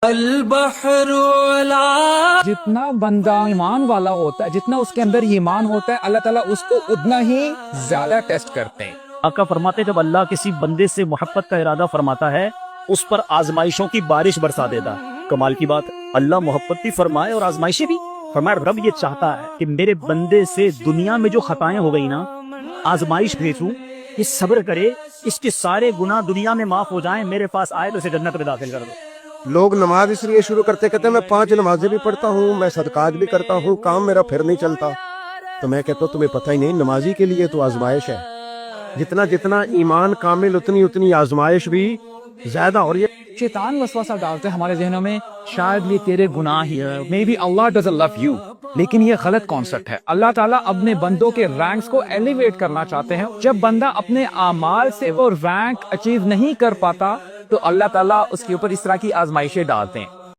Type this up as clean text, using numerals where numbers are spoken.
البحر جتنا بندہ ایمان والا ہوتا ہے، جتنا اس کے اندر ایمان ہوتا ہے، اللہ تعالیٰ اس کو اتنا ہی زیادہ ٹیسٹ کرتے ہیں۔ آقا فرماتے جب اللہ کسی بندے سے محبت کا ارادہ فرماتا ہے اس پر آزمائشوں کی بارش برسا دیتا ہے۔ کمال کی بات، اللہ محبت بھی فرمائے اور آزمائشیں بھی فرمائے۔ رب یہ چاہتا ہے کہ میرے بندے سے دنیا میں جو خطائیں ہو گئی نا، آزمائش بھیجوں، یہ صبر کرے، اس کے سارے گناہ دنیا میں معاف ہو جائیں، میرے پاس آئے تو اسے جنت میں داخل کر دو۔ لوگ نماز اس لیے شروع کرتے کہتے ہیں میں 5 نمازیں بھی پڑھتا ہوں، میں صدقات بھی کرتا ہوں، کام میرا پھر نہیں چلتا۔ تو میں کہتا ہوں تمہیں پتہ ہی نہیں، نمازی کے لیے تو آزمائش ہے، جتنا جتنا ایمان کامل اتنی آزمائش بھی زیادہ ہو رہی ہے۔ شیطان وسوسہ ڈالتے ہیں ہمارے ذہنوں میں، شاید یہ تیرے گناہ ہی ہے، maybe Allah doesn't love you, لیکن یہ غلط کانسیپٹ ہے۔ اللہ تعالیٰ اپنے بندوں کے رینکس کو ایلیویٹ کرنا چاہتے ہیں۔ جب بندہ اپنے اعمال سے وہ رینک اچیو نہیں کر پاتا تو اللہ تعالیٰ اس کے اوپر اس طرح کی آزمائشیں ڈالتے ہیں۔